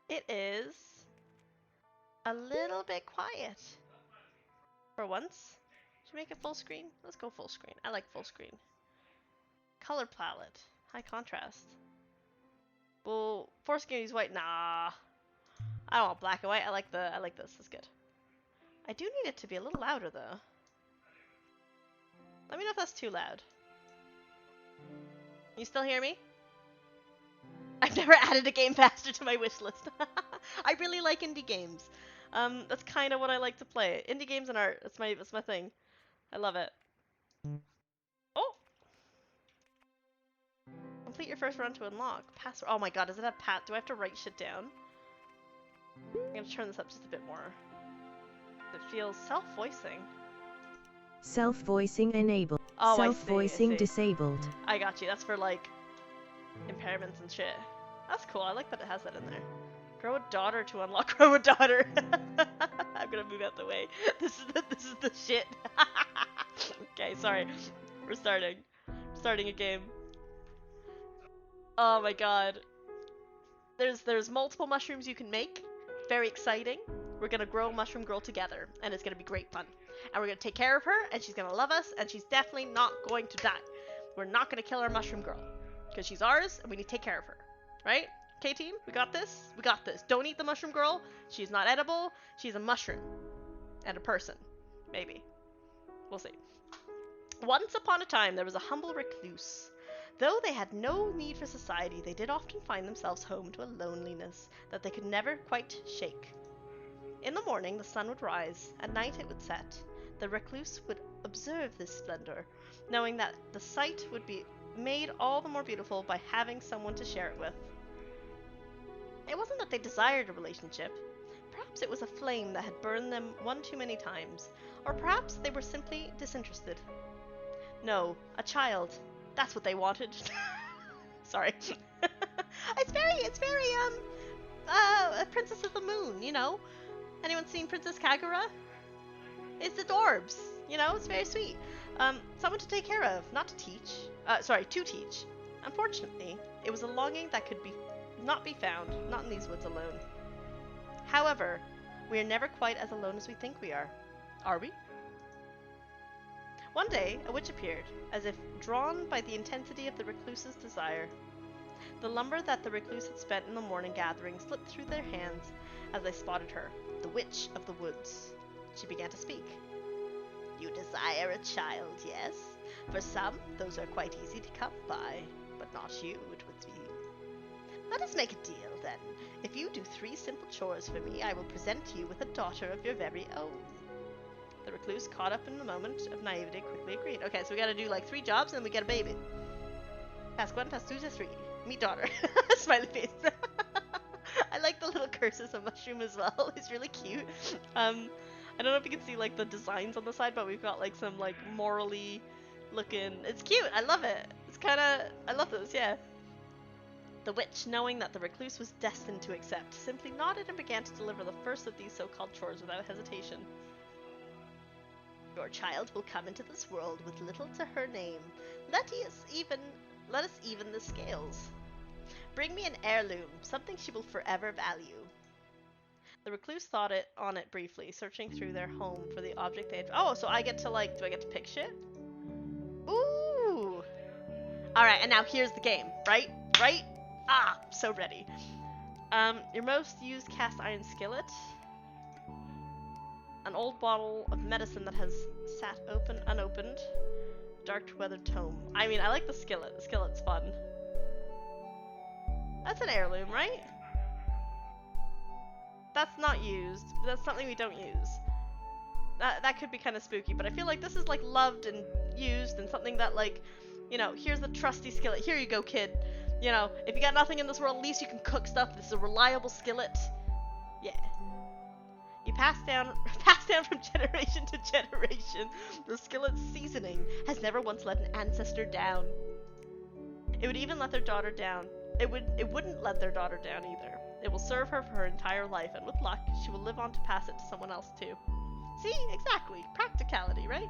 It is a little bit quiet. For once. Should we make it full screen? Let's go full screen. I like full screen. Color palette. High contrast. Well, force game use white. Nah. I don't want black and white. I like this. That's good. I do need it to be a little louder though. Let me know if that's too loud. You still hear me? I've never added a game faster to my wish list. I really like indie games. That's kind of what I like to play. Indie games and art. That's my thing. I love it. Oh! Complete your first run to unlock. Password. Oh my god, does it have pat? Do I have to write shit down? I'm gonna turn this up just a bit more. It feels self-voicing. Self-voicing enabled. Oh, Self-voicing disabled. I got you. That's for like impairments and shit. That's cool. I like that it has that in there. Grow a daughter to unlock. Grow a daughter. I'm gonna move out the way. This is the shit. Okay, sorry. We're starting. Starting a game. Oh my god. There's multiple mushrooms you can make. Very exciting. We're gonna grow Mushroom Girl together, and it's gonna be great fun. And we're gonna take care of her, and she's gonna love us, and she's definitely not going to die. We're not gonna kill our Mushroom Girl, because she's ours, and we need to take care of her. Right? Okay, team? We got this? We got this. Don't eat the Mushroom Girl. She's not edible. She's a mushroom. And a person. Maybe. We'll see. Once upon a time, there was a humble recluse. Though they had no need for society, they did often find themselves home to a loneliness that they could never quite shake. In the morning, the sun would rise. At night, it would set. The recluse would observe this splendor, knowing that the sight would be made all the more beautiful by having someone to share it with. It wasn't that they desired a relationship. Perhaps it was a flame that had burned them one too many times, or perhaps they were simply disinterested. No, a child. That's what they wanted. Sorry. It's very, Princess of the Moon, you know? Anyone seen Princess Kagura? It's adorbs, you know? It's very sweet. Someone to take care of, not to teach. To teach. Unfortunately, it was a longing that could not be found, not in these woods alone. However, we are never quite as alone as we think we are. Are we? One day, a witch appeared, as if drawn by the intensity of the recluse's desire. The lumber that the recluse had spent in the morning gathering slipped through their hands as they spotted her, the witch of the woods. She began to speak. You desire a child, yes? For some, those are quite easy to come by, but not you, it would be. Let us make a deal, then. If you do 3 simple chores for me, I will present you with a daughter of your very own. The recluse, caught up in the moment of naivety, quickly agreed. Okay, so we gotta do like 3 jobs and then we get a baby. Task 1, task 2, task 3. Meet daughter. Smiley face. I like the little curses of mushroom as well. It's really cute. I don't know if you can see like the designs on the side, but we've got like some like morally looking. It's cute. I love it. It's kind of. I love those. Yeah. The witch, knowing that the recluse was destined to accept, simply nodded and began to deliver the first of these so-called chores without hesitation. Your child will come into this world with little to her name. Let us even the scales. Bring me an heirloom, something she will forever value. The recluse thought on it briefly, searching through their home for the object they had. Oh, so I get to like, do I get to pick shit? Ooh! Alright, and now here's the game, right? Right? Ah, so ready. Your most used cast iron skillet. An old bottle of medicine that has sat unopened. Dark weathered tome. I mean, I like the skillet. The skillet's fun. That's an heirloom, right? That's not used. That's something we don't use. That could be kind of spooky, but I feel like this is like loved and used and something that like, you know, here's the trusty skillet. Here you go, kid. You know, if you got nothing in this world, at least you can cook stuff. This is a reliable skillet. Yeah. You pass down from generation to generation. The skillet's seasoning has never once let an ancestor down. It would even let their daughter down. It wouldn't let their daughter down either. It will serve her for her entire life, and with luck, she will live on to pass it to someone else too. See? Exactly. Practicality, right?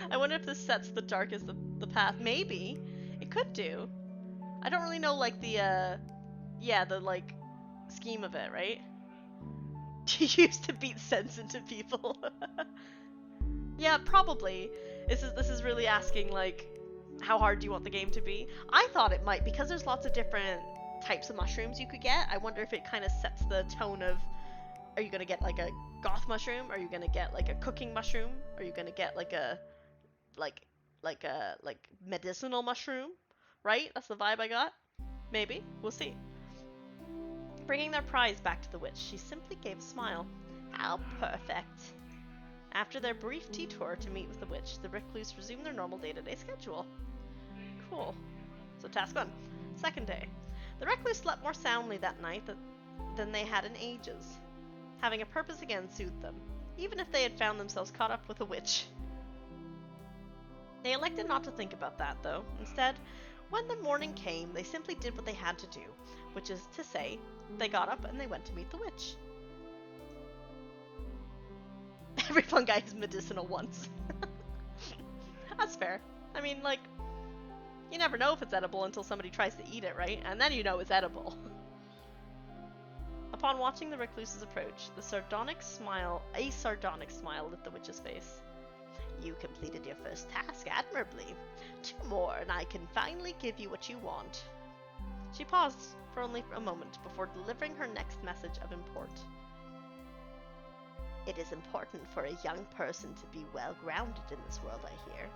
I wonder if this sets the darkest of the path. Maybe. It could do. I don't really know, like, yeah, the, like, scheme of it, right? She used to beat sense into people. Yeah, probably. This is really asking, like, how hard do you want the game to be? I thought it might, because there's lots of different types of mushrooms you could get. I wonder if it kind of sets the tone of, are you gonna get like a goth mushroom? Are you gonna get like a cooking mushroom? Are you gonna get like a like like medicinal mushroom? Right? That's the vibe I got. Maybe. We'll see. Bringing their prize back to the witch, she simply gave a smile. How perfect. After their brief detour to meet with the witch, the recluse resumed their normal day-to-day schedule. Cool. So task 1. Second day. The recluse slept more soundly that night than they had in ages. Having a purpose again soothed them, even if they had found themselves caught up with a witch. They elected not to think about that, though. Instead, when the morning came, they simply did what they had to do, which is to say, they got up and they went to meet the witch. Every fungi is medicinal once. That's fair. I mean, like, you never know if it's edible until somebody tries to eat it, right? And then you know it's edible. Upon watching the recluse's approach, a sardonic smile lit the witch's face. You completed your first task admirably. 2 more, and I can finally give you what you want. She paused for only a moment before delivering her next message of import. It is important for a young person to be well grounded in this world, I hear.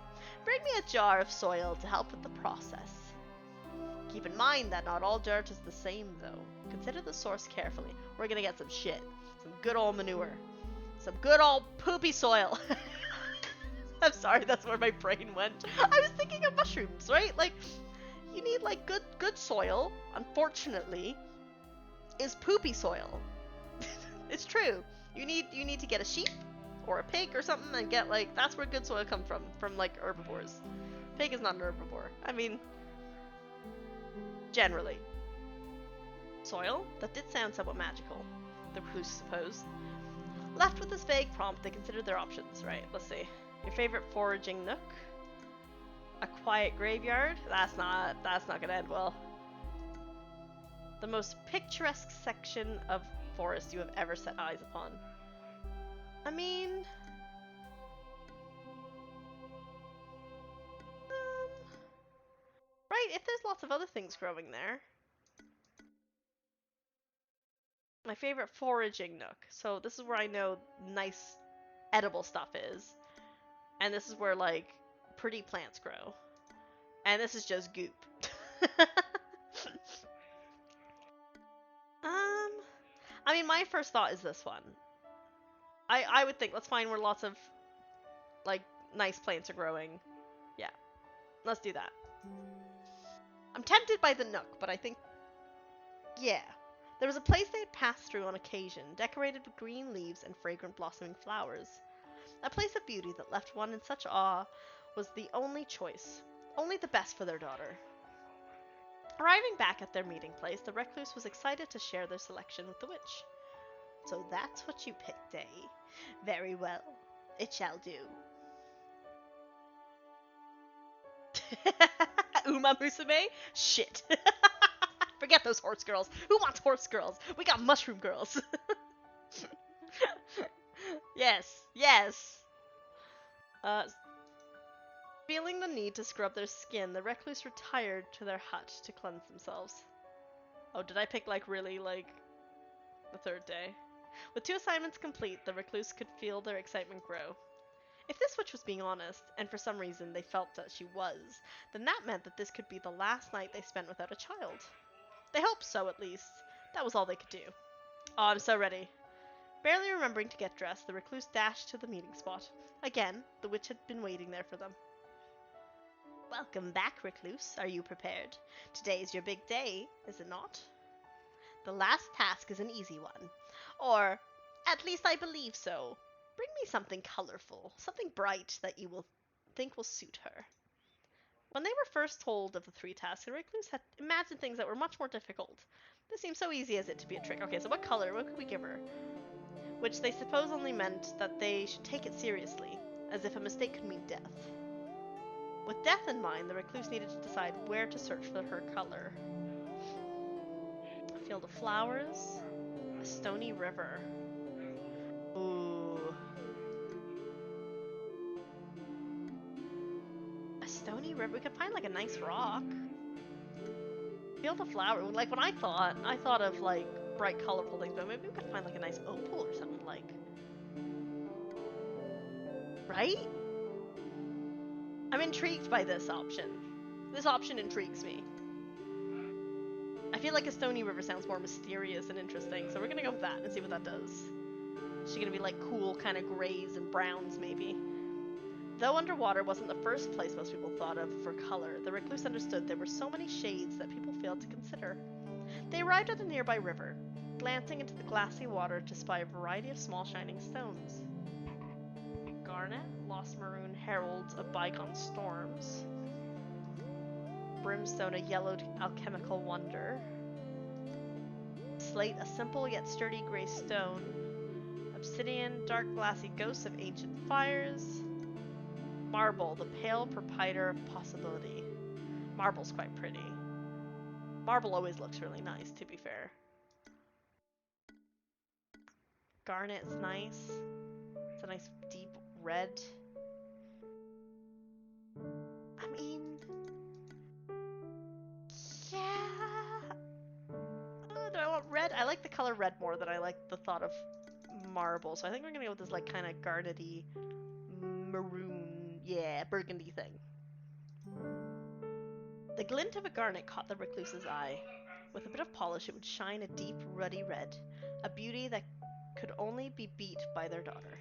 Bring me a jar of soil to help with the process. Keep in mind that not all dirt is the same, though. Consider the source carefully. We're gonna get some shit. Some good old manure. Some good old poopy soil. I'm sorry, that's where my brain went. I was thinking of mushrooms, right? Like, you need, like, good soil, unfortunately, is poopy soil. It's true. You need to get a sheep or a pig or something and get, like, that's where good soil comes from, like, herbivores. Pig is not an herbivore. I mean, generally. Soil? That did sound somewhat magical, the recluse supposed. Left with this vague prompt, they considered their options, right? Let's see. Your favorite foraging nook? A quiet graveyard? That's not gonna end well. The most picturesque section of forest you have ever set eyes upon. I mean... right, if there's lots of other things growing there. My favorite foraging nook. So this is where I know nice edible stuff is. And this is where, like, pretty plants grow. And this is just goop. I mean, my first thought is this one. I would think, let's find where lots of, like, nice plants are growing. Yeah, let's do that. I'm tempted by the nook, but I think, yeah. There was a place they had passed through on occasion, decorated with green leaves and fragrant blossoming flowers. A place of beauty that left one in such awe was the only choice, only the best for their daughter. Arriving back at their meeting place, the recluse was excited to share their selection with the witch. So that's what you picked, eh? Very well. It shall do. Uma Musume? Shit. Forget those horse girls. Who wants horse girls? We got mushroom girls. Yes, yes. Feeling the need to scrub their skin, the recluse retired to their hut to cleanse themselves. Oh, did I pick, like, really, like, the third day? With 2 assignments complete, the recluse could feel their excitement grow. If this witch was being honest, and for some reason they felt that she was, then that meant that this could be the last night they spent without a child. They hoped so, at least. That was all they could do. Oh, I'm so ready. Barely remembering to get dressed, the recluse dashed to the meeting spot. Again, the witch had been waiting there for them. Welcome back, recluse. Are you prepared? Today's your big day, is it not? The last task is an easy one. Or, at least I believe so. Bring me something colorful, something bright that you will think will suit her. When they were first told of the 3 tasks, the recluse had imagined things that were much more difficult. This seemed so easy as it to be a trick. Okay, so what color? What could we give her? Which they suppose only meant that they should take it seriously, as if a mistake could mean death. With death in mind, the recluse needed to decide where to search for her color. A field of flowers, a stony river. Ooh. A stony river? We could find like a nice rock. Field of flowers. Like when I thought of like bright colorful things, but maybe we could find like a nice opal or something like. Right? I'm intrigued by this option. This option intrigues me. I feel like a stony river sounds more mysterious and interesting, so we're gonna go with that and see what that does. Is she gonna be like cool kind of grays and browns maybe? Though underwater wasn't the first place most people thought of for color, the recluse understood there were so many shades that people failed to consider. They arrived at a nearby river, glancing into the glassy water to spy a variety of small shining stones. Garnet, lost maroon heralds of bygone storms. Brimstone, a yellowed alchemical wonder. Slate, a simple yet sturdy gray stone. Obsidian, dark glassy ghosts of ancient fires. Marble, the pale proprietor of possibility. Marble's quite pretty. Marble always looks really nice, to be fair. Garnet's nice. It's a nice deep red. I mean, yeah. Do I want red? I like the color red more than I like the thought of marble, so I think we're gonna go with this like kind of garnety maroon, yeah, burgundy thing. The glint of a garnet caught the recluse's eye. With a bit of polish, it would shine a deep, ruddy red, a beauty that could only be beat by their daughter.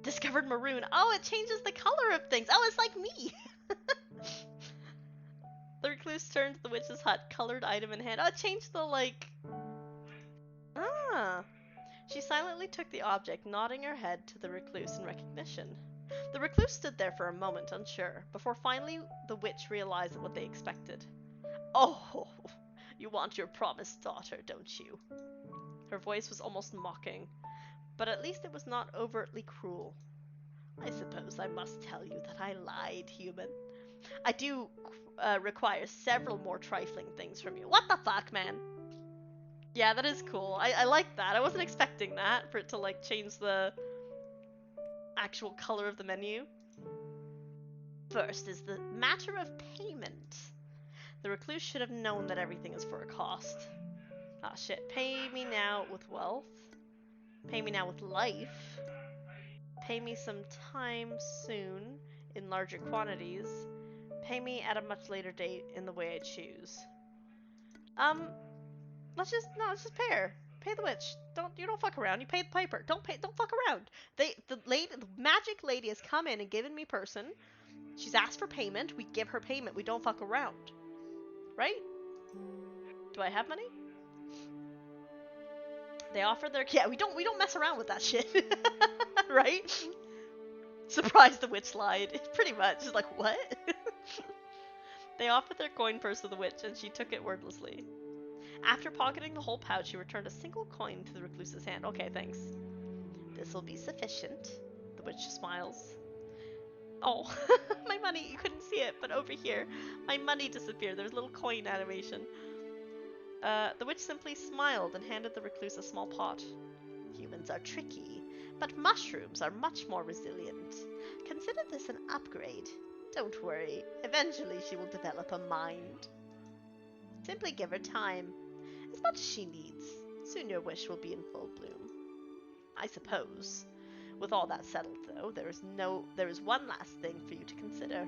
Discovered maroon. Oh, it changes the color of things. Oh, it's like me. The recluse turned to the witch's hut, colored item in hand. Oh, it changed the like. Ah. She silently took the object, nodding her head to the recluse in recognition. The recluse stood there for a moment, unsure, before finally the witch realized what they expected. Oh, you want your promised daughter, don't you? Her voice was almost mocking, but at least it was not overtly cruel. I suppose I must tell you that I lied, human. I do require several more trifling things from you. What the fuck, man? Yeah, that is cool. I like that. I wasn't expecting that, for it to like change the actual color of the menu. First is the matter of payment. The recluse should have known that everything is for a cost. Ah shit. Pay me now with wealth. Pay me now with life. Pay me some time soon in larger quantities. Pay me at a much later date in the way I choose. Let's just pay her. Pay the witch. You don't fuck around. You pay the piper. Don't fuck around. The magic lady has come in and given me person. She's asked for payment. We give her payment. We don't fuck around. Right? Do I have money? They offered their we don't mess around with that shit. Right? Surprised the witch lied. Pretty much. She's like, what? They offered their coin purse to the witch, and she took it wordlessly. After pocketing the whole pouch, she returned a single coin to the recluse's hand. Okay, thanks. This will be sufficient. The witch smiles. Oh, my money. You couldn't see it, but over here, my money disappeared. There's a little coin animation. The witch simply smiled and handed the recluse a small pot. Humans are tricky, but mushrooms are much more resilient. Consider this an upgrade. Don't worry. Eventually she will develop a mind. Simply give her time. As much as she needs. Soon your wish will be in full bloom. I suppose. With all that settled, though, there is one last thing for you to consider.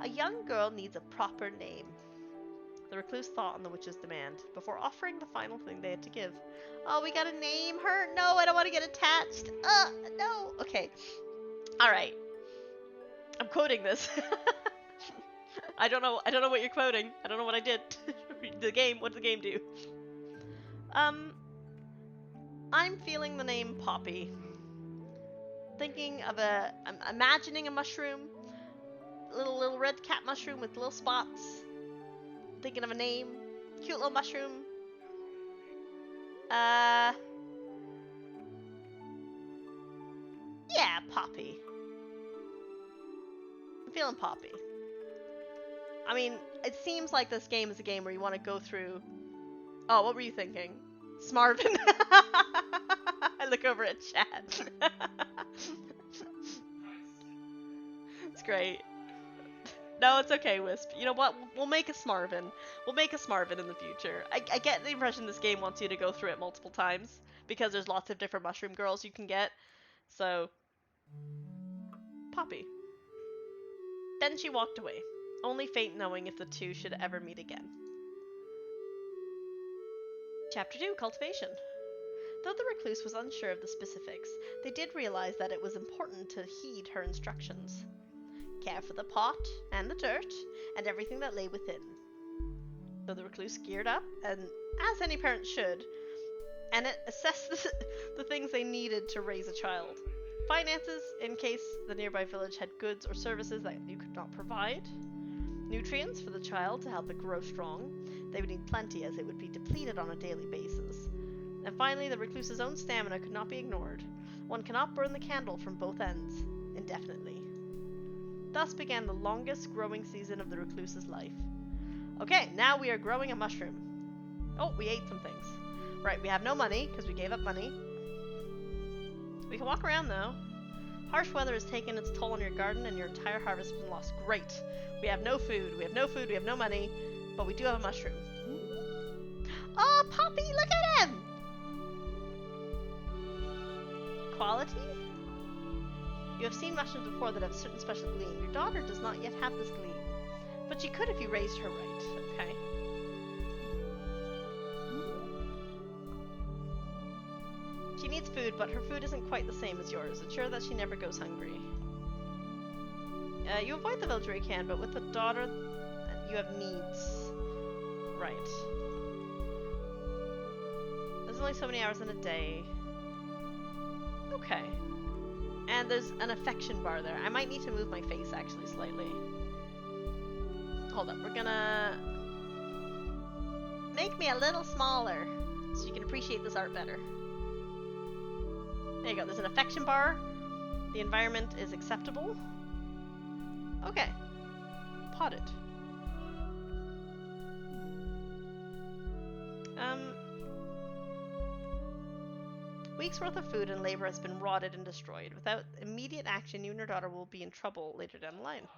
A young girl needs a proper name. The recluse thought on the witch's demand, before offering the final thing they had to give. Oh, we gotta name her? No, I don't want to get attached. No. Okay. Alright. I'm quoting this. I don't know what you're quoting. I don't know what I did. What did the game do? I'm feeling the name Poppy. Thinking of I'm imagining a mushroom. Little red cat mushroom with little spots. Thinking of a name. Cute little mushroom. Yeah, Poppy. I'm feeling Poppy? I mean, it seems like this game is a game where you want to go through... Oh, what were you thinking? Smarvin. I look over at chat. It's great. No, it's okay, Wisp. You know what? We'll make a Smarvin. We'll make a Smarvin in the future. I get the impression this game wants you to go through it multiple times because there's lots of different mushroom girls you can get. So, Poppy. Then she walked away, only fate knowing if the two should ever meet again. Chapter 2, Cultivation. Though the recluse was unsure of the specifics, they did realize that it was important to heed her instructions. Care for the pot, and the dirt, and everything that lay within. So the recluse geared up, and as any parent should, and it assessed the things they needed to raise a child. Finances, in case the nearby village had goods or services that you could not provide. Nutrients for the child to help it grow strong. They would need plenty as it would be depleted on a daily basis. And finally, the recluse's own stamina could not be ignored. One cannot burn the candle from both ends indefinitely. Thus began the longest growing season of the recluse's life. Okay, now we are growing a mushroom. Oh, we ate some things. Right, we have no money, because we gave up money. We can walk around, though. Harsh weather has taken its toll on your garden, and your entire harvest has been lost. Great. We have no food, we have no money, but we do have a mushroom. Oh, Poppy, look at him! Quality? You have seen mushrooms before that have a certain special gleam. Your daughter does not yet have this gleam, but she could if you raised her right. Okay. She needs food, but her food isn't quite the same as yours. Ensure that she never goes hungry. You avoid the village where you can, but with the daughter, you have needs. Right. There's only so many hours in a day. Okay. And there's an affection bar there. I might need to move my face actually slightly. Hold up, we're gonna make me a little smaller so you can appreciate this art better. There you go, there's an affection bar. The environment is acceptable. Okay. Potted. Weeks worth of food and labor has been rotted and destroyed. Without immediate action, you and your daughter will be in trouble later down the line.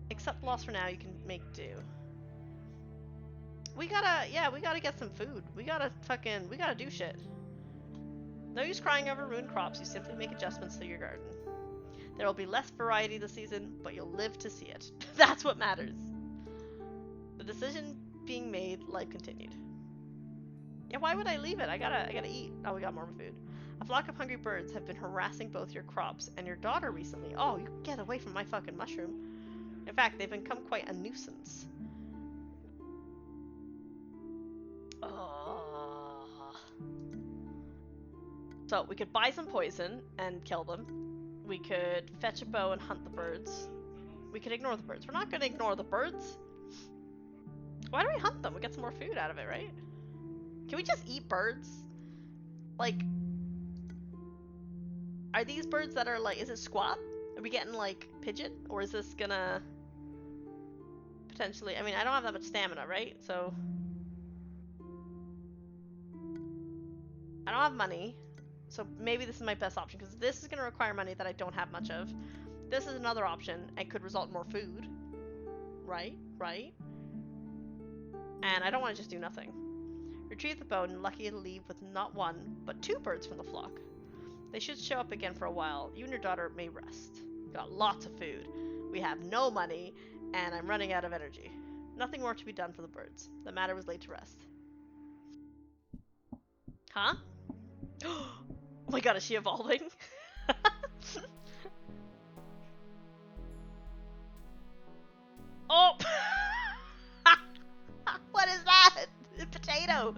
Accept loss for now, you can make do. We gotta get some food. We gotta do shit. No use crying over ruined crops, you simply make adjustments to your garden. There will be less variety this season, but you'll live to see it. That's what matters. The decision being made, life continued. Yeah, why would I leave it? I gotta eat. Oh, we got more food. A flock of hungry birds have been harassing both your crops and your daughter recently. Oh, you get away from my fucking mushroom. In fact, they've become quite a nuisance. So, we could buy some poison and kill them. We could fetch a bow and hunt the birds. We could ignore the birds. We're not gonna ignore the birds. Why do we hunt them? We get some more food out of it, right? Can we just eat birds? Like, are these birds that are like, is it squat? Are we getting like pigeon? Or is this gonna potentially, I mean, I don't have that much stamina, right? So, I don't have money. So maybe this is my best option because this is gonna require money that I don't have much of. This is another option and could result in more food. Right? Right? And I don't want to just do nothing. Retrieve the bow and lucky to leave with not one, but 2 birds from the flock. They should show up again for a while. You and your daughter may rest. Got lots of food. We have no money, and I'm running out of energy. Nothing more to be done for the birds. The matter was laid to rest. Huh? Oh my god, is she evolving? Oh! What is that? A potato!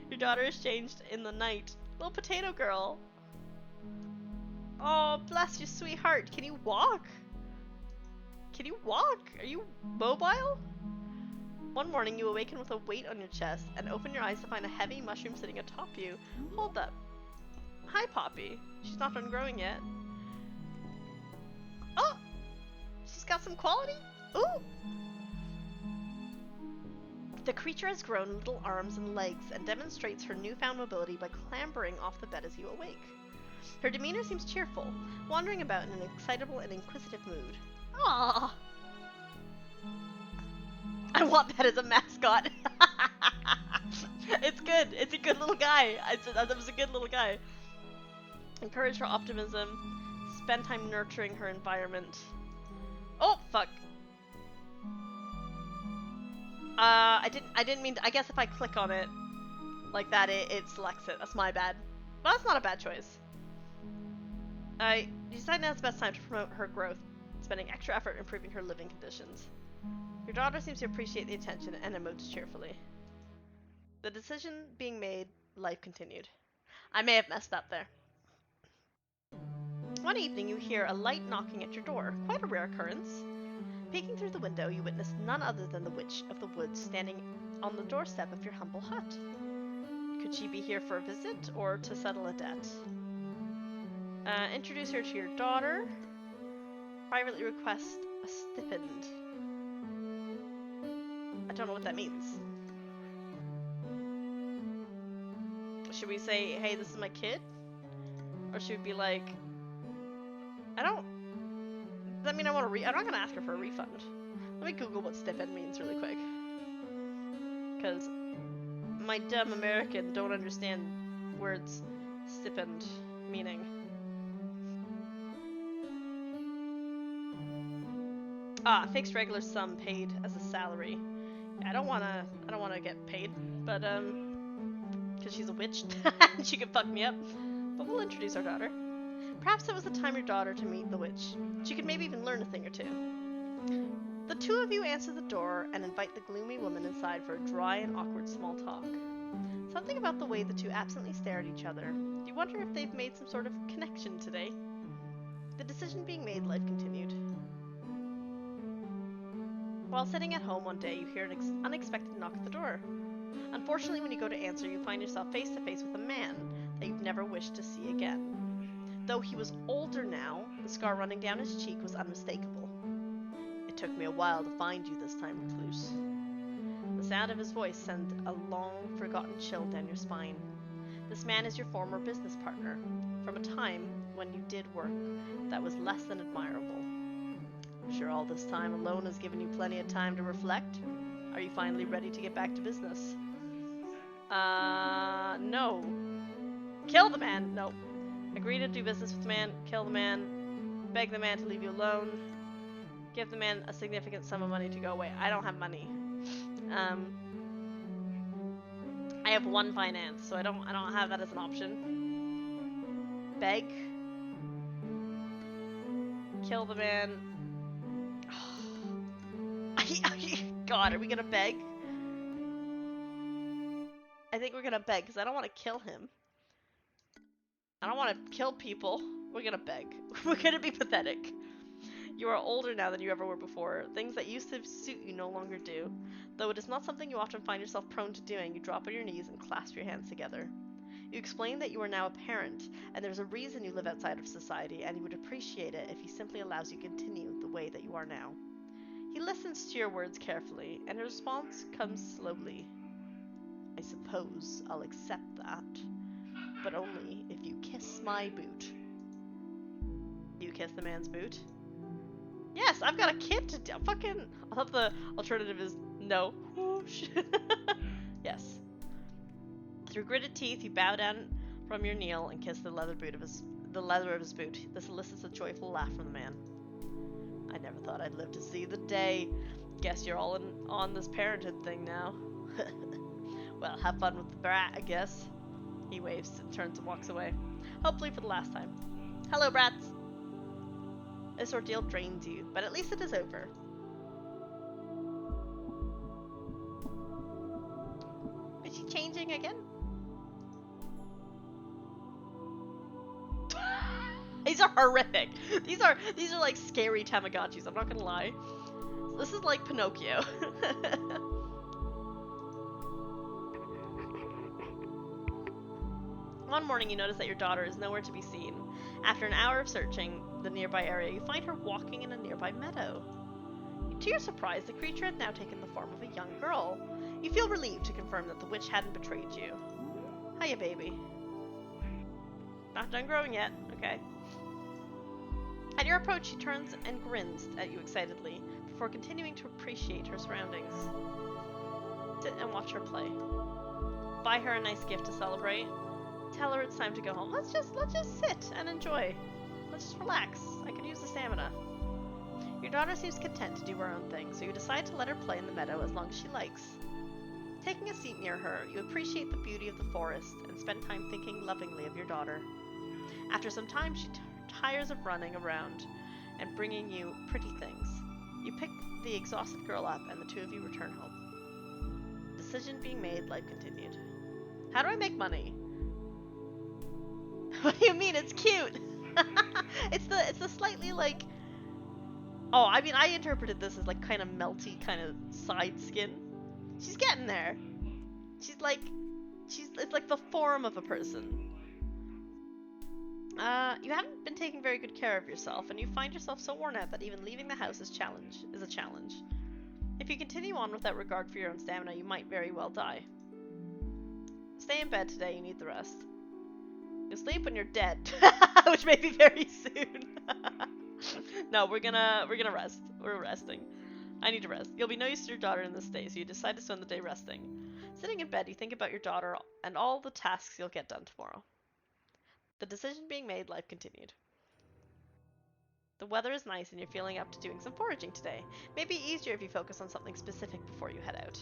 Your daughter has changed in the night. Little potato girl. Oh, bless your sweetheart. Can you walk? Can you walk? Are you mobile? One morning you awaken with a weight on your chest and open your eyes to find a heavy mushroom sitting atop you. Hold up. Hi, Poppy. She's not done growing yet. Oh! She's got some quality. Ooh! The creature has grown little arms and legs and demonstrates her newfound mobility by clambering off the bed as you awake. Her demeanor seems cheerful, wandering about in an excitable and inquisitive mood. Aww! I want that as a mascot. It's good. It's a good little guy. That was a good little guy. Encourage her optimism. Spend time nurturing her environment. Oh, fuck. I didn't mean to, I guess if I click on it like that, it selects it. That's my bad. But that's not a bad choice. You decide now it's the best time to promote her growth, spending extra effort improving her living conditions. Your daughter seems to appreciate the attention and emotes cheerfully. The decision being made, life continued. I may have messed up there. One evening you hear a light knocking at your door, quite a rare occurrence. Peeking through the window, you witness none other than the Witch of the Woods standing on the doorstep of your humble hut. Could she be here for a visit, or to settle a debt? Introduce her to your daughter. Privately request a stipend. I don't know what that means. Should we say, hey, this is my kid? Or should we be like, does that mean I want to I'm not going to ask her for a refund. Let me Google what stipend means really quick. Because my dumb American don't understand words stipend meaning. Fixed regular sum paid as a salary. I don't wanna get paid, but because she's a witch and she could fuck me up. But we'll introduce our daughter. Perhaps it was the time your daughter to meet the witch. She could maybe even learn a thing or two. The two of you answer the door and invite the gloomy woman inside for a dry and awkward small talk. Something about the way the two absently stare at each other. You wonder if they've made some sort of connection today. The decision being made, life continued. While sitting at home one day, you hear an unexpected knock at the door. Unfortunately, when you go to answer, you find yourself face to face with a man that you've never wished to see again. Though he was older now, the scar running down his cheek was unmistakable. It took me a while to find you this time, recluse. The sound of his voice sent a long, forgotten chill down your spine. This man is your former business partner, from a time when you did work that was less than admirable. I'm sure all this time alone has given you plenty of time to reflect. Are you finally ready to get back to business? No. Kill the man! No. Agree to do business with the man, kill the man, beg the man to leave you alone, give the man a significant sum of money to go away. I don't have money. I have one finance, so I don't have that as an option. Beg. Kill the man. God, are we gonna beg? I think we're gonna beg, because I don't want to kill him. I don't want to kill people. We're gonna beg. We're gonna be pathetic. You are older now than you ever were before. Things that used to suit you no longer do. Though it is not something you often find yourself prone to doing, you drop on your knees and clasp your hands together. You explain that you are now a parent, and there's a reason you live outside of society, and you would appreciate it if he simply allows you to continue the way that you are now. He listens to your words carefully, and his response comes slowly. I suppose I'll accept that, but only if you kiss my boot. You kiss the man's boot? Yes, I've got a kid to do. Fucking. I love the alternative is no. Whoosh. Yes. Through gritted teeth, you bow down from your kneel and kiss the leather of his boot. This elicits a joyful laugh from the man. I never thought I'd live to see the day. Guess you're all on this parenthood thing now. Well, have fun with the brat, I guess. He waves and turns and walks away. Hopefully for the last time. Hello, brats. This ordeal drains you, but at least it is over. Is she changing again? These are horrific. These are like scary Tamagotchis, I'm not gonna lie. This is like Pinocchio. One morning you notice that your daughter is nowhere to be seen. After an hour of searching the nearby area, you find her walking in a nearby meadow. To your surprise, the creature had now taken the form of a young girl. You feel relieved to confirm that the witch hadn't betrayed you. Hiya, baby. Not done growing yet. Okay. At your approach, she turns and grins at you excitedly, before continuing to appreciate her surroundings. Sit and watch her play. Buy her a nice gift to celebrate. Tell her it's time to go home. Let's just sit and enjoy. Let's just relax. I could use the stamina. Your daughter seems content to do her own thing, so you decide to let her play in the meadow as long as she likes. Taking a seat near her, you appreciate the beauty of the forest and spend time thinking lovingly of your daughter. After some time, she tires of running around and bringing you pretty things. You pick the exhausted girl up and the two of you return home. Decision being made, life continued. How do I make money? What do you mean? It's cute. It's the slightly like. Oh, I mean, I interpreted this as like kind of melty, kind of side skin. She's getting there. It's like the form of a person. You haven't been taking very good care of yourself, and you find yourself so worn out that even leaving the house is a challenge. If you continue on without regard for your own stamina, you might very well die. Stay in bed today, you need the rest. You'll sleep when you're dead, which may be very soon. No, we're gonna rest. We're resting. I need to rest. You'll be no use to your daughter in this state, so you decide to spend the day resting. Sitting in bed, you think about your daughter and all the tasks you'll get done tomorrow. The decision being made, life continued. The weather is nice and you're feeling up to doing some foraging today. Maybe easier if you focus on something specific before you head out.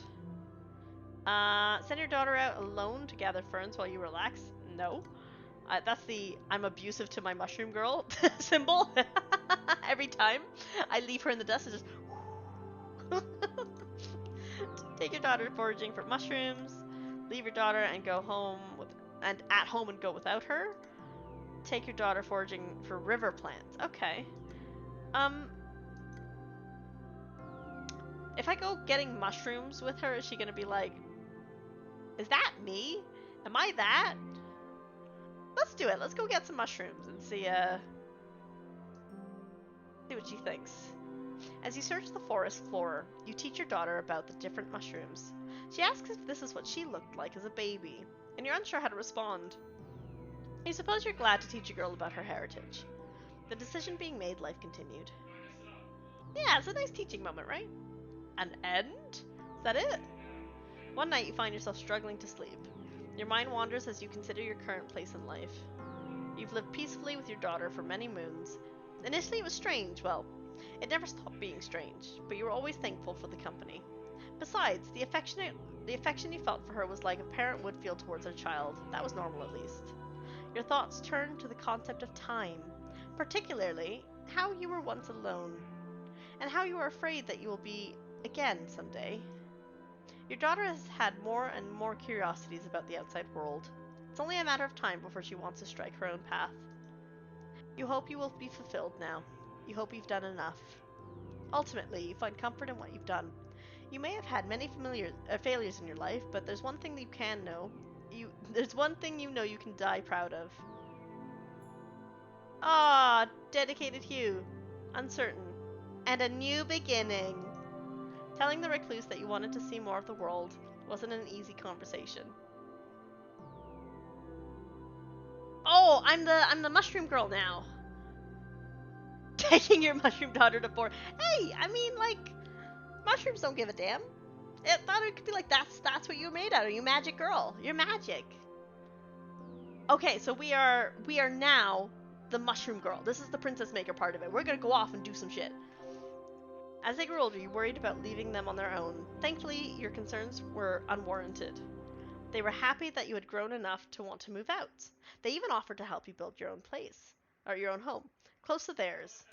Send your daughter out alone to gather ferns while you relax? No. That's the I'm abusive to my mushroom girl symbol. Every time I leave her in the dust, it just take your daughter foraging for mushrooms. Leave your daughter and go home at home and go without her. Take your daughter foraging for river plants. Okay. If I go getting mushrooms with her, is she gonna be like, is that me? Am I that? Let's do it. Let's go get some mushrooms and see what she thinks. As you search the forest floor, you teach your daughter about the different mushrooms. She asks if this is what she looked like as a baby, and you're unsure how to respond. You suppose you're glad to teach a girl about her heritage. The decision being made, life continued. Yeah, it's a nice teaching moment, right? An end? Is that it? One night you find yourself struggling to sleep. Your mind wanders as you consider your current place in life. You've lived peacefully with your daughter for many moons. Initially it was strange, well, it never stopped being strange, but you were always thankful for the company. Besides, the affection you felt for her was like a parent would feel towards their child. That was normal, at least. Your thoughts turned to the concept of time, particularly how you were once alone, and how you are afraid that you will be again someday. Your daughter has had more and more curiosities about the outside world. It's only a matter of time before she wants to strike her own path. You hope you will be fulfilled now. You hope you've done enough. Ultimately, you find comfort in what you've done. You may have had many failures in your life, but there's one thing that you can know. There's one thing you know you can die proud of. Ah, dedicated Hugh. Uncertain. And a new beginning. Telling the recluse that you wanted to see more of the world wasn't an easy conversation. Oh, I'm the mushroom girl now. Taking your mushroom daughter to board. Hey, I mean, like, mushrooms don't give a damn. I thought it could be like that's what you're made out of. You magic girl. You're magic. Okay, so we are now the mushroom girl. This is the princess maker part of it. We're gonna go off and do some shit. As they grew older, you worried about leaving them on their own. Thankfully, your concerns were unwarranted. They were happy that you had grown enough to want to move out. They even offered to help you build your own place, or your own home, close to theirs.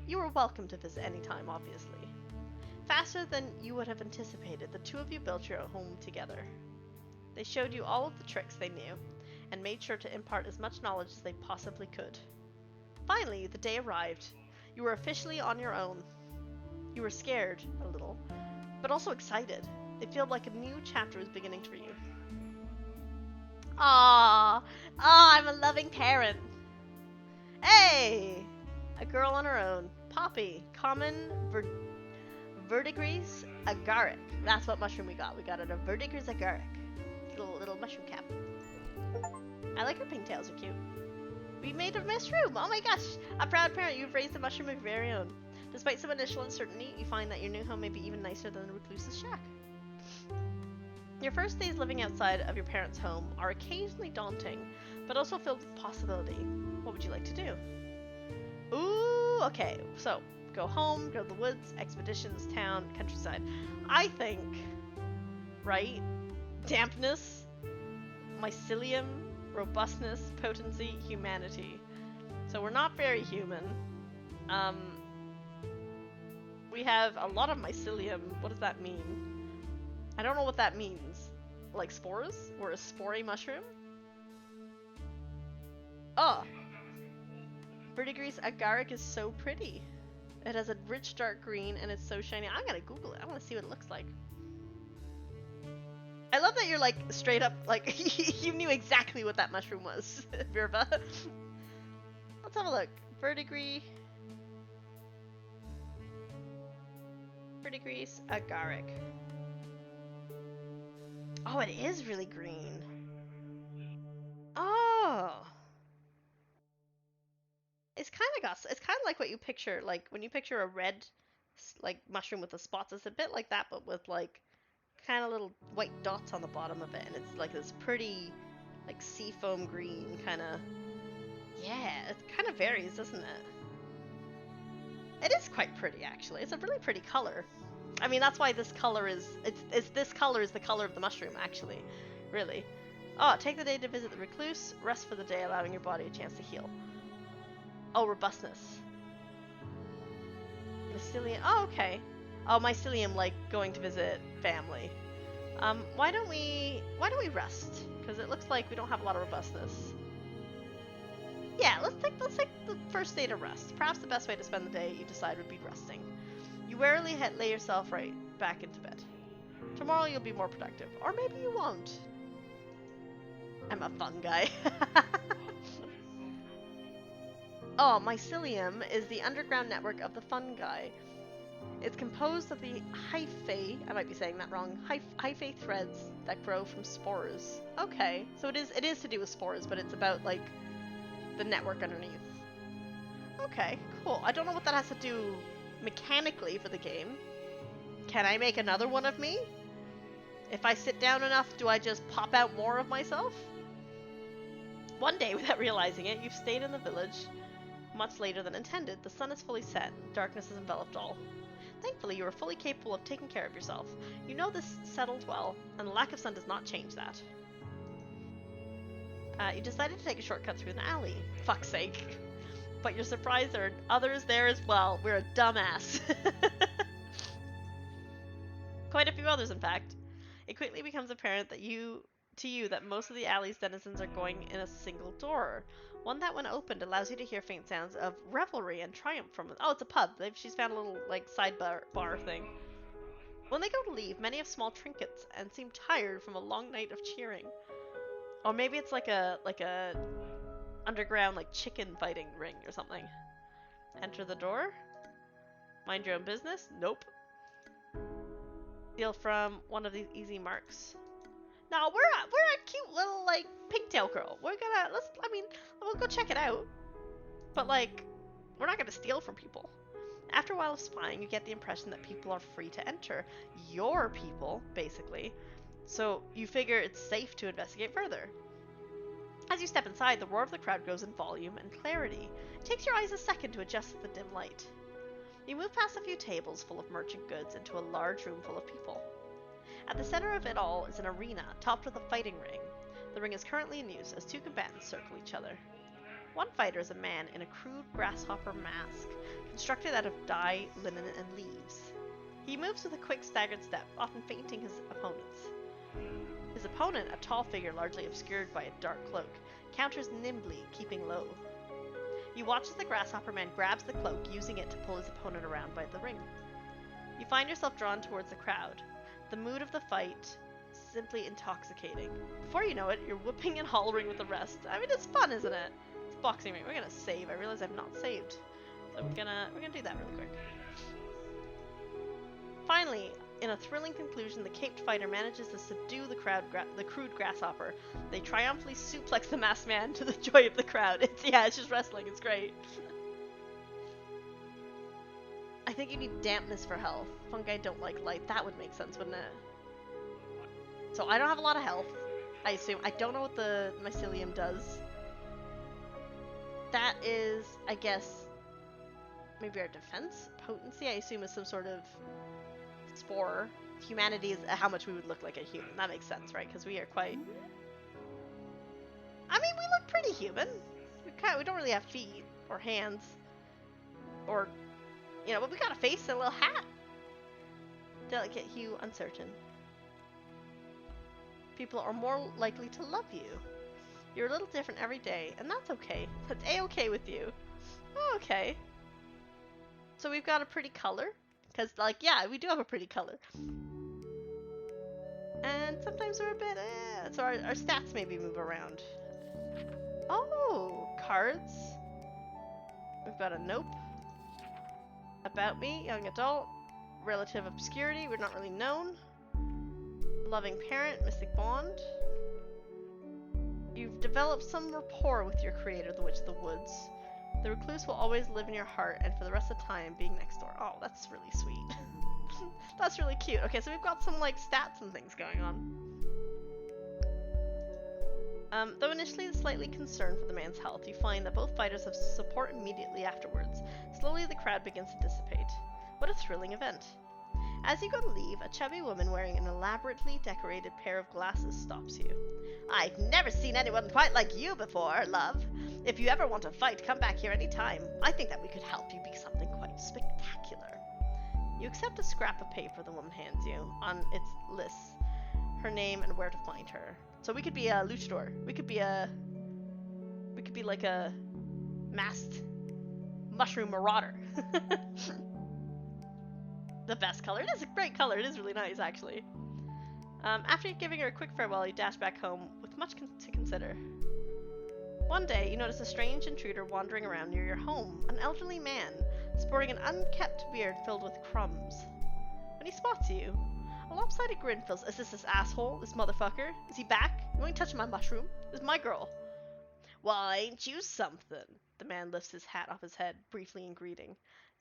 You were welcome to visit any time, obviously. Faster than you would have anticipated, the two of you built your home together. They showed you all of the tricks they knew, and made sure to impart as much knowledge as they possibly could. Finally, the day arrived. You were officially on your own. You were scared, a little, but also excited. It felt like a new chapter was beginning for you. I I'm a loving parent. Hey! A girl on her own. Poppy. Common verdigris agaric. That's what mushroom we got. We got it a verdigris agaric. Little mushroom cap. I like her pigtails, are cute. We made a mushroom! Oh my gosh! A proud parent, you've raised a mushroom of your very own. Despite some initial uncertainty, you find that your new home may be even nicer than the recluse's shack. Your first days living outside of your parents' home are occasionally daunting, but also filled with possibility. What would you like to do? Ooh, okay. So, go home, go to the woods, expeditions, town, countryside. I think, right? Dampness, mycelium, robustness, potency, humanity. So we're not very human. We have a lot of mycelium. What does that mean? I don't know what that means. Like spores? We're a spory mushroom? Oh! Verdigris agaric is so pretty. It has a rich dark green and it's so shiny. I'm gonna Google it. I want to see what it looks like. I love that you're like straight up like you knew exactly what that mushroom was, Virva. Let's have a look. Verdigris agaric. Oh, it is really green. Oh. It's kind of like what you picture, like when you picture a red like mushroom with the spots. It's a bit like that, but with like kind of little white dots on the bottom of it, and it's like this pretty like seafoam green kind of. Yeah, it kind of varies, doesn't it? It is quite pretty, actually. It's a really pretty color. I mean, that's why this color is this color is the color of the mushroom, actually. Really. Oh, take the day to visit the recluse. Rest for the day, allowing your body a chance to heal. Oh, robustness. Mycelium. Oh, okay. Oh, mycelium, like going to visit family. Why don't we rest? Because it looks like we don't have a lot of robustness. Yeah, let's take the first day to rest. Perhaps the best way to spend the day, you decide, would be resting. You warily lay yourself right back into bed. Tomorrow you'll be more productive, or maybe you won't. I'm a fun guy. Oh, mycelium is the underground network of the fungi. It's composed of the hyphae, I might be saying that wrong, hyphae threads that grow from spores. Okay, so it is to do with spores, but it's about like the network underneath. Okay, cool. I don't know what that has to do mechanically for the game. Can I make another one of me? If I sit down enough, do I just pop out more of myself? One day, without realizing it, you've stayed in the village much later than intended. The sun is fully set, darkness has enveloped all. Thankfully, you are fully capable of taking care of yourself. You know this settled well, and the lack of sun does not change that. You decided to take a shortcut through an alley. Fuck's sake. But you're surprised there are others there as well. We're a dumbass. Quite a few others, in fact. It quickly becomes apparent that to you that most of the alley's denizens are going in a single door. One that, when opened, allows you to hear faint sounds of revelry and triumph from it. Oh, it's a pub. She's found a little, like, sidebar bar thing. When they go to leave, many have small trinkets and seem tired from a long night of cheering. Or maybe it's like a underground, like, chicken fighting ring or something. Enter the door. Mind your own business. Nope. Steal from one of these easy marks. No, we're a cute little like pigtail girl. We'll go check it out. But like, we're not gonna steal from people. After a while of spying, you get the impression that people are free to enter. Your people, basically. So you figure it's safe to investigate further. As you step inside, the roar of the crowd grows in volume and clarity. It takes your eyes a second to adjust to the dim light. You move past a few tables full of merchant goods into a large room full of people. At the center of it all is an arena, topped with a fighting ring. The ring is currently in use as two combatants circle each other. One fighter is a man in a crude grasshopper mask, constructed out of dye, linen, and leaves. He moves with a quick, staggered step, often feinting his opponents. His opponent, a tall figure largely obscured by a dark cloak, counters nimbly, keeping low. You watch as the grasshopper man grabs the cloak, using it to pull his opponent around by the ring. You find yourself drawn towards the crowd. The mood of the fight simply intoxicating. Before you know it, you're whooping and hollering with the rest. I mean, it's fun, isn't it? It's boxing ring. We're gonna save. I realize I've not saved, so we're gonna do that really quick. Finally, in a thrilling conclusion, the caped fighter manages to subdue the crude grasshopper. They triumphantly suplex the masked man to the joy of the crowd. It's just wrestling. It's great. I think you need dampness for health. Fungi don't like light. That would make sense, wouldn't it? So I don't have a lot of health, I assume. I don't know what the mycelium does. That is, I guess, maybe our defense? Potency, I assume, is some sort of spore. Humanity is how much we would look like a human. That makes sense, right? Because we are quite... I mean, we look pretty human. We don't really have feet or hands or... You know, but we got a face and a little hat. Delicate hue, uncertain. People are more likely to love you. You're a little different every day, and that's okay. That's a-okay with you. Oh, okay. So we've got a pretty color. Because, like, yeah, we do have a pretty color. And sometimes we're a bit, so our stats maybe move around. Oh, cards. We've got a nope. About me, young adult, relative obscurity, we're not really known. Loving parent, mystic bond. You've developed some rapport with your creator, the Witch of the Woods. The recluse will always live in your heart, and for the rest of the time, being next door. Oh, that's really sweet. That's really cute. Okay, so we've got some, like, stats and things going on. Though initially slightly concerned for the man's health, you find that both fighters have support immediately afterwards. Slowly, the crowd begins to dissipate. What a thrilling event. As you go to leave, a chubby woman wearing an elaborately decorated pair of glasses stops you. I've never seen anyone quite like you before, love. If you ever want to fight, come back here any time. I think that we could help you be something quite spectacular. You accept a scrap of paper the woman hands you. On its lists her name and where to find her. So we could be a luchador. We could be like a masked mushroom marauder. The best color. It is a great color. It is really nice, actually. After giving her a quick farewell, you dash back home with much to consider. One day, you notice a strange intruder wandering around near your home. An elderly man, sporting an unkempt beard filled with crumbs. When he spots you, a lopsided grin fills. Is this asshole? This motherfucker? Is he back? You ain't touching my mushroom. This is my girl. Well, ain't you something? The man lifts his hat off his head, briefly in greeting.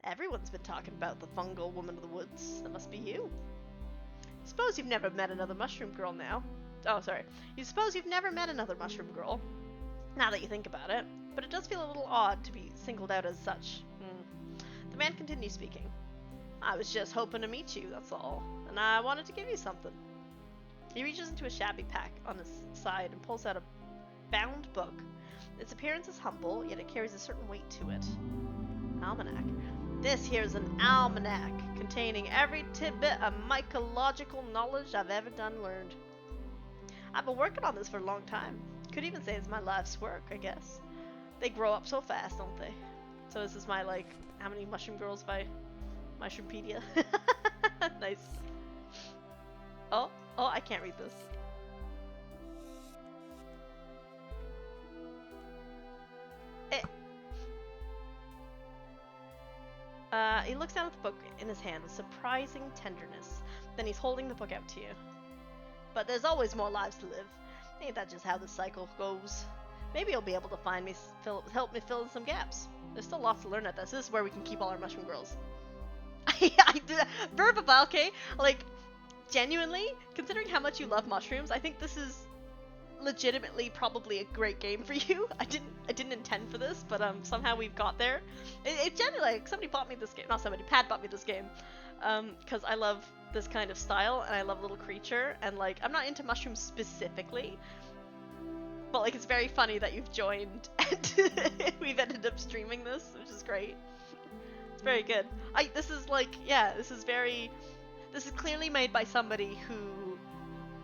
Everyone's been talking about the fungal woman of the woods. That must be you. Suppose you've never met another mushroom girl now. Oh, sorry. You suppose you've never met another mushroom girl. Now that you think about it. But it does feel a little odd to be singled out as such. The man continues speaking. I was just hoping to meet you, that's all. And I wanted to give you something. He reaches into a shabby pack on his side and pulls out a bound book. Its appearance is humble, yet it carries a certain weight to it. Almanac. This here's an almanac, containing every tidbit of mycological knowledge I've ever done learned. I've been working on this for a long time. Could even say it's my life's work, I guess. They grow up so fast, don't they? So this is my, like, how many mushroom girls by Mushroompedia? Nice. Oh, I can't read this. He looks down at the book in his hand with surprising tenderness. Then he's holding the book out to you. But there's always more lives to live. Ain't that just how the cycle goes? Maybe you'll be able to find me, help me fill in some gaps. There's still lots to learn at this. This is where we can keep all our mushroom girls. I do that. Verbal, okay? Like, genuinely, considering how much you love mushrooms, I think this is legitimately probably a great game for you. I didn't intend for this, but somehow we've got there. It genuinely, like, somebody bought me this game. Not somebody, Pat bought me this game. Because I love this kind of style, and I love Little Creature, and, like, I'm not into mushrooms specifically, but, like, it's very funny that you've joined, and we've ended up streaming this, which is great. It's very good. This is, like, yeah, this is clearly made by somebody who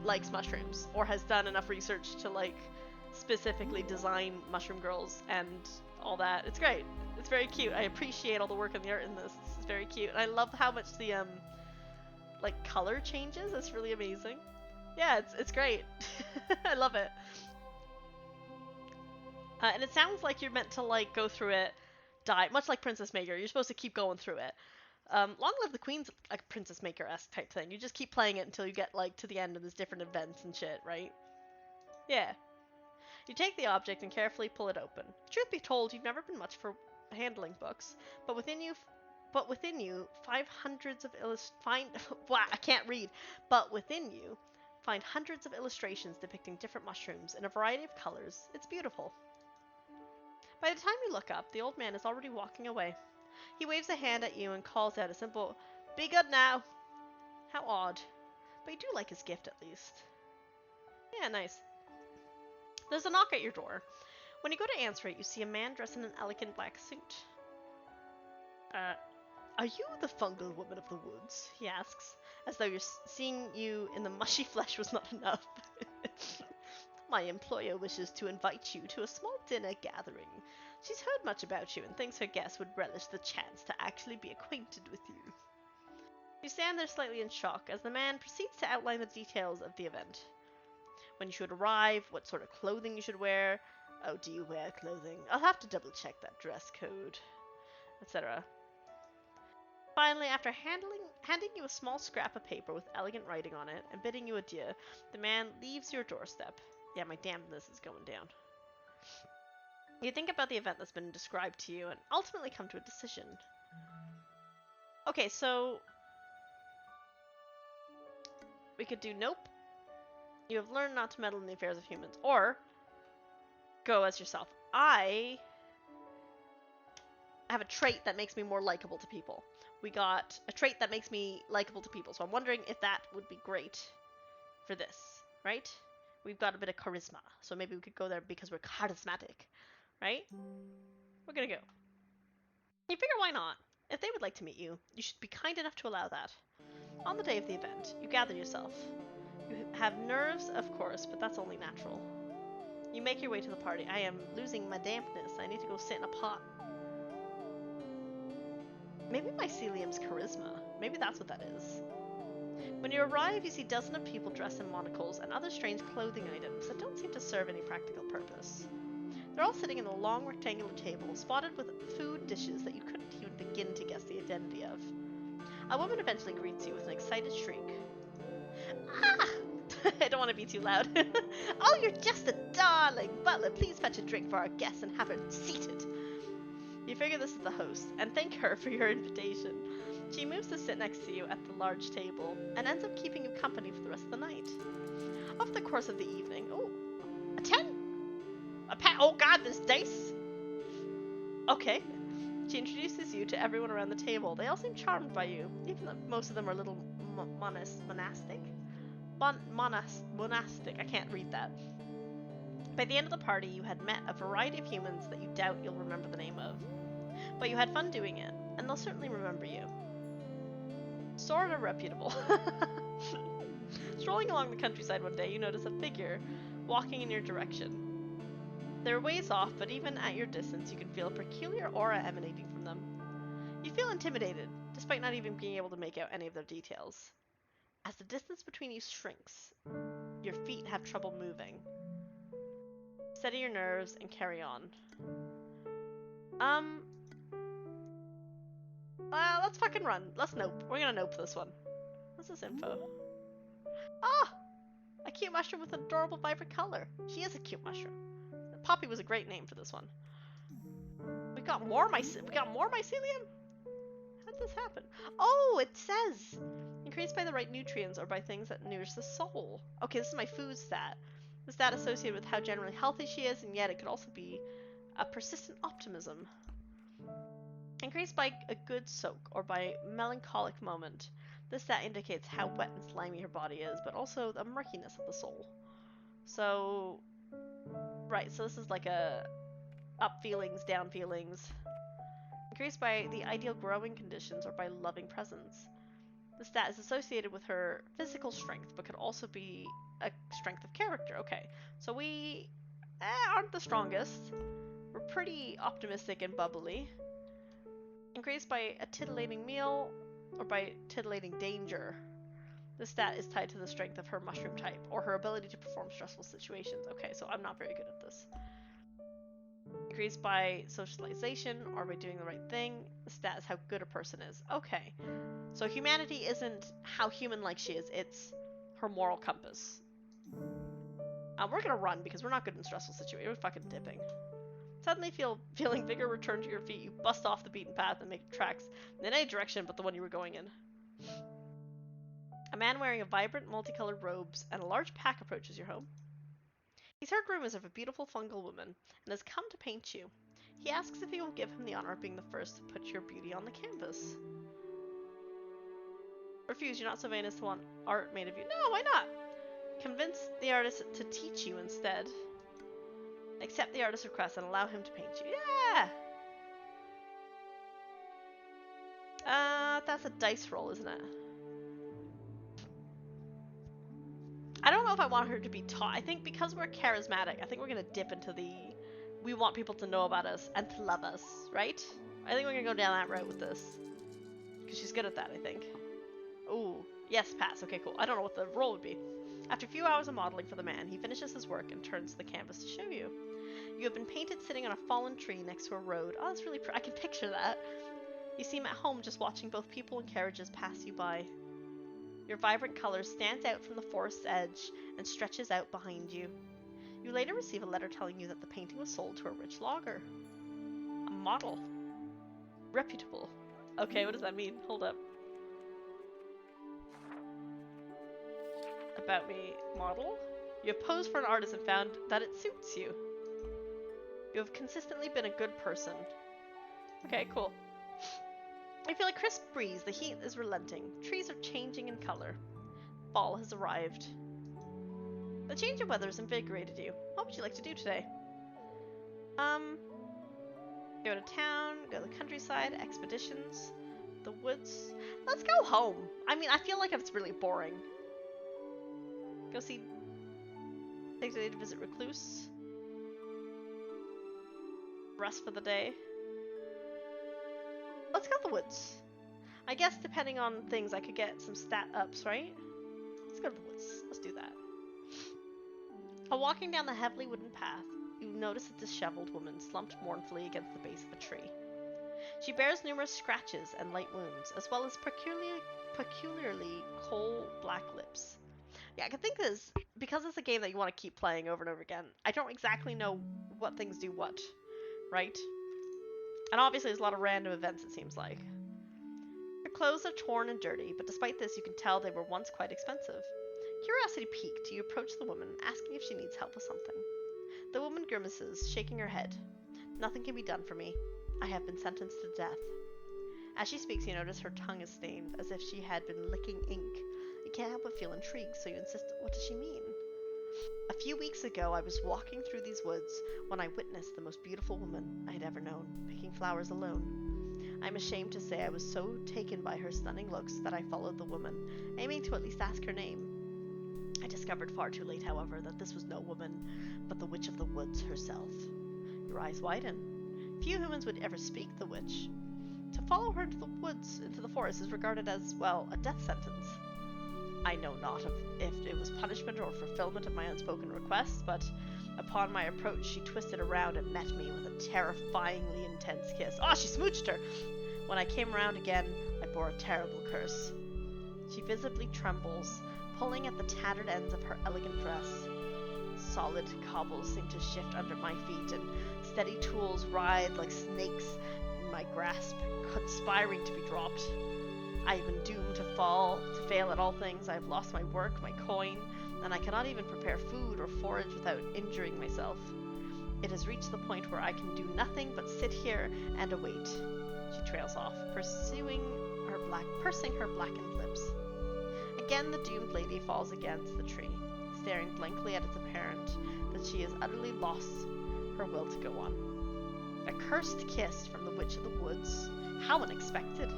likes mushrooms, or has done enough research to, like, specifically design mushroom girls and all that. It's great. It's very cute. I appreciate all the work and the art in this. It's very cute. And I love how much the, like, color changes. It's really amazing. Yeah, it's great. I love it. And it sounds like you're meant to like go through it, die, much like Princess Maker. You're supposed to keep going through it. Long Live the Queen's like Princess Maker-esque type thing. You just keep playing it until you get like to the end and there's different events and shit, right? Yeah. You take the object and carefully pull it open. Truth be told, you've never been much for handling books, but within you, find hundreds of find wow, I can't read. But within you, find hundreds of illustrations depicting different mushrooms in a variety of colors. It's beautiful. By the time you look up, the old man is already walking away. He waves a hand at you and calls out a simple, "Be good now." How odd. But you do like his gift at least. Yeah, nice. There's a knock at your door. When you go to answer it, you see a man dressed in an elegant black suit. Uh, are you the fungal woman of the woods? He asks, as though seeing you in the mushy flesh was not enough. My employer wishes to invite you to a small dinner gathering. She's heard much about you and thinks her guests would relish the chance to actually be acquainted with you. You stand there slightly in shock as the man proceeds to outline the details of the event. When you should arrive, what sort of clothing you should wear. Oh, do you wear clothing? I'll have to double check that dress code, etc. Finally, after handing you a small scrap of paper with elegant writing on it and bidding you adieu, the man leaves your doorstep. Yeah, my dampness is going down. You think about the event that's been described to you and ultimately come to a decision. Okay, so we could do nope. You have learned not to meddle in the affairs of humans, or go as yourself. I have a trait that makes me more likable to people. We got a trait that makes me likable to people, so I'm wondering if that would be great for this, right? We've got a bit of charisma, so maybe we could go there because we're charismatic, right? We're gonna go. You figure why not? If they would like to meet you, you should be kind enough to allow that. On the day of the event, you gather yourself. You have nerves, of course, but that's only natural. You make your way to the party. I am losing my dampness. I need to go sit in a pot. Maybe mycelium's charisma. Maybe that's what that is. When you arrive, you see dozens of people dressed in monocles and other strange clothing items that don't seem to serve any practical purpose. They're all sitting in a long rectangular table, spotted with food dishes that you couldn't even begin to guess the identity of. A woman eventually greets you with an excited shriek. Ah! I don't want to be too loud. Oh, you're just a darling! Butler, please fetch a drink for our guests and have her seated. You figure this is the host, and thank her for your invitation. She moves to sit next to you at the large table, and ends up keeping you company for the rest of the night. Over the course of the evening, oh, a 10? Oh god, there's dice? Okay. She introduces you to everyone around the table. They all seem charmed by you, even though most of them are a little monastic? Monastic, I can't read that. By the end of the party, you had met a variety of humans that you doubt you'll remember the name of. But you had fun doing it, and they'll certainly remember you. Sorta reputable. Strolling along the countryside one day, you notice a figure walking in your direction. They're ways off, but even at your distance, you can feel a peculiar aura emanating from them. You feel intimidated, despite not even being able to make out any of their details. As the distance between you shrinks, your feet have trouble moving. Steady your nerves and carry on. Let's fucking run. Let's nope. We're gonna nope this one. What's this info? Ah! A cute mushroom with an adorable vibrant color. She is a cute mushroom. Poppy was a great name for this one. We got more mycelium? How did this happen? Oh, it says increased by the right nutrients or by things that nourish the soul. Okay, this is my food stat. The stat associated with how generally healthy she is, and yet it could also be a persistent optimism. Increased by a good soak or by melancholic moment. This stat indicates how wet and slimy her body is, but also the murkiness of the soul. So, right, so this is like a up feelings, down feelings. Increased by the ideal growing conditions or by loving presence. The stat is associated with her physical strength, but could also be a strength of character. Okay, so we aren't the strongest. We're pretty optimistic and bubbly. Increased by a titillating meal or by titillating danger. This stat is tied to the strength of her mushroom type, or her ability to perform stressful situations. Okay, so I'm not very good at this. Increased by socialization or by doing the right thing. The stat is how good a person is. Okay, so humanity isn't how human-like she is, it's her moral compass. We're gonna run because we're not good in stressful situations. We're fucking dipping. Suddenly feeling vigor return to your feet, you bust off the beaten path and make tracks in any direction but the one you were going in. A man wearing a vibrant, multicolored robes and a large pack approaches your home. He's heard rumors of a beautiful fungal woman and has come to paint you. He asks if you will give him the honor of being the first to put your beauty on the canvas. Refuse, you're not so vain as to want art made of you. No, why not? Convince the artist to teach you instead. Accept the artist's request and allow him to paint you. Yeah! That's a dice roll, isn't it? I don't know if I want her to be taught. I think because we're charismatic, I think we're gonna dip into the... We want people to know about us and to love us, right? I think we're gonna go down that route with this. Because she's good at that, I think. Ooh, yes, pass. Okay, cool. I don't know what the roll would be. After a few hours of modeling for the man, he finishes his work and turns to the canvas to show you. You have been painted sitting on a fallen tree next to a road. Oh, that's really I can picture that. You seem at home just watching both people and carriages pass you by. Your vibrant color stands out from the forest's edge and stretches out behind you. You later receive a letter telling you that the painting was sold to a rich logger. A model. Reputable. Okay, what does that mean? Hold up. About me, model? You have posed for an artist and found that it suits you. You have consistently been a good person. Okay, cool. I feel a crisp breeze. The heat is relenting. Trees are changing in color. Fall has arrived. The change of weather has invigorated you. What would you like to do today? Go to town, go to the countryside, expeditions, the woods. Let's go home. I mean, I feel like it's really boring. Go see... Take today to visit Recluse. Rest for the day. Let's go to the woods. I guess depending on things, I could get some stat ups, right? Let's go to the woods. Let's do that. While walking down the heavily wooden path, you notice a disheveled woman slumped mournfully against the base of a tree. She bears numerous scratches and light wounds, as well as peculiarly coal black lips. Yeah, I can think this, because it's a game that you want to keep playing over and over again, I don't exactly know what things do what, right? And obviously there's a lot of random events, it seems like. Her clothes are torn and dirty, but despite this you can tell they were once quite expensive. Curiosity piqued, you approach the woman, asking if she needs help with something. The woman grimaces, shaking her head. Nothing can be done for me. I have been sentenced to death. As she speaks, you notice her tongue is stained, as if she had been licking ink. You can't help but feel intrigued, so you insist, what does she mean? A few weeks ago, I was walking through these woods when I witnessed the most beautiful woman I had ever known, picking flowers alone. I'm ashamed to say I was so taken by her stunning looks that I followed the woman, aiming to at least ask her name. I discovered far too late, however, that this was no woman, but the Witch of the Woods herself. Your eyes widen. Few humans would ever speak the witch. To follow her into the woods, into the forest, is regarded as, well, a death sentence. I know not if it was punishment or fulfillment of my unspoken request, but upon my approach, she twisted around and met me with a terrifyingly intense kiss. Oh, she smooched her! When I came around again, I bore a terrible curse. She visibly trembles, pulling at the tattered ends of her elegant dress. Solid cobbles seem to shift under my feet, and steady tools writhe like snakes in my grasp, conspiring to be dropped. I have been doomed to fail at all things. I have lost my work, my coin, and I cannot even prepare food or forage without injuring myself. It has reached the point where I can do nothing but sit here and await. She trails off, pursing her blackened lips. Again, the doomed lady falls against the tree, staring blankly at its apparent that she has utterly lost her will to go on. A cursed kiss from the Witch of the Woods. How unexpected.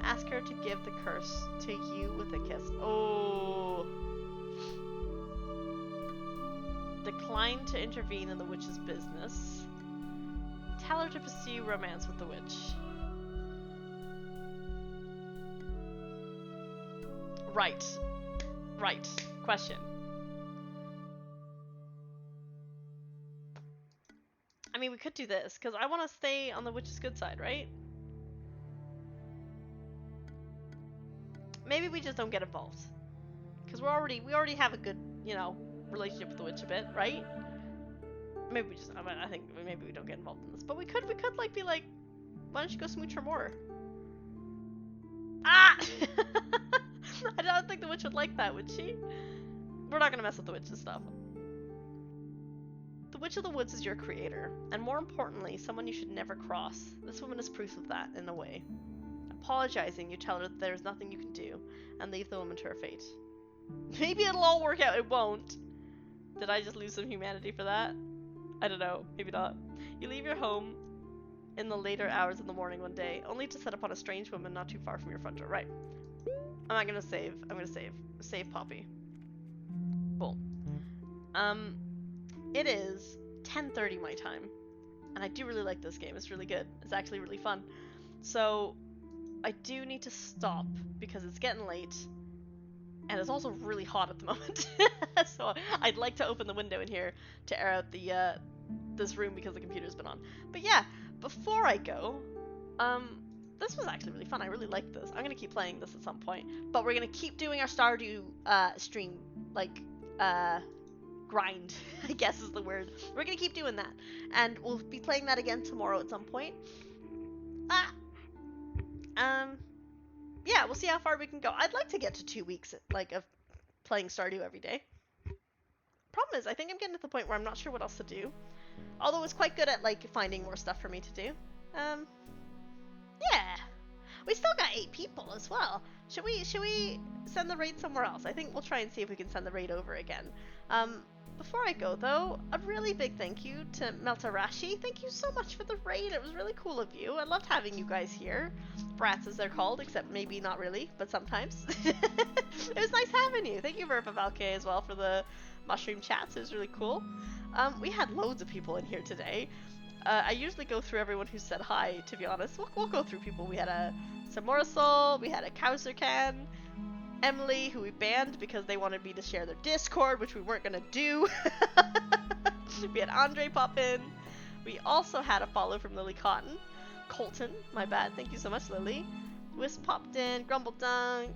Ask her to give the curse to you with a kiss. Oh. Decline to intervene in the witch's business. Tell her to pursue romance with the witch. Right. Right. Question. I mean, we could do this, because I want to stay on the witch's good side, right? Maybe we just don't get involved. Because we already have a good, you know, relationship with the witch a bit, right? Maybe we just, I think maybe we don't get involved in this. But we could like, be like, why don't you go smooch her more? Ah! I don't think the witch would like that, would she? We're not gonna mess with the witch's stuff. The Witch of the Woods is your creator, and more importantly, someone you should never cross. This woman is proof of that, in a way. Apologizing, you tell her that there's nothing you can do, and leave the woman to her fate. Maybe it'll all work out, it won't. Did I just lose some humanity for that? I don't know, maybe not. You leave your home in the later hours of the morning one day, only to set upon a strange woman not too far from your front door. Right. I'm not gonna save. I'm gonna save. Save Poppy. Cool. It is 10:30 my time, and I do really like this game. It's really good. It's actually really fun. So I do need to stop because it's getting late, and it's also really hot at the moment. So I'd like to open the window in here to air out the this room because the computer's been on. But yeah, before I go, this was actually really fun. I really like this. I'm gonna keep playing this at some point, but we're gonna keep doing our Stardew stream, like grind, I guess is the word. We're gonna keep doing that, and we'll be playing that again tomorrow at some point. Yeah, we'll see how far we can go. I'd like to get to 2 weeks, like, of playing Stardew every day. Problem is, I think I'm getting to the point where I'm not sure what else to do. Although it's quite good at, like, finding more stuff for me to do. Yeah. We still got 8 people as well. Should we send the raid somewhere else? I think we'll try and see if we can send the raid over again. Before I go though, a really big thank you to Meltarashi. Thank you so much for the raid. It was really cool of you. I loved having you guys here. Brats as they're called, except maybe not really, but sometimes. It was nice having you. Thank you Verpa Valkyrie as well for the mushroom chats. It was really cool. We had loads of people in here today. I usually go through everyone who said hi, to be honest. We'll go through people. We had a Samorasol, we had a Kowsercan, Emily, who we banned because they wanted me to share their Discord, which we weren't gonna do. We had Andre pop in. We also had a follow from Lily Cotton. Colton, my bad. Thank you so much, Lily. Wisp popped in, Grumble Dunk.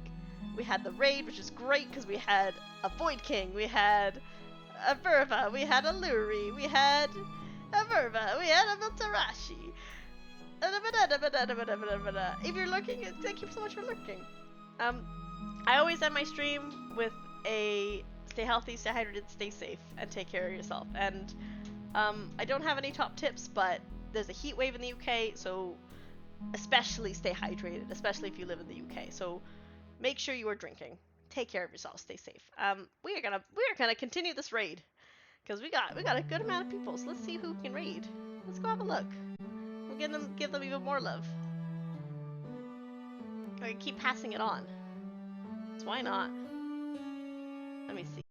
We had the raid, which is great because we had a Void King, we had a Verva, we had a Luri, we had a Verva, we had a Miltarashi. If you're lurking, thank you so much for lurking. I always end my stream with a stay healthy, stay hydrated, stay safe, and take care of yourself. And I don't have any top tips, but there's a heat wave in the UK, so especially stay hydrated, especially if you live in the UK. So make sure you are drinking. Take care of yourself. Stay safe. We are gonna continue this raid because we got a good amount of people. So let's see who can raid. Let's go have a look. We'll give them even more love. I can keep passing it on. So why not? Let me see.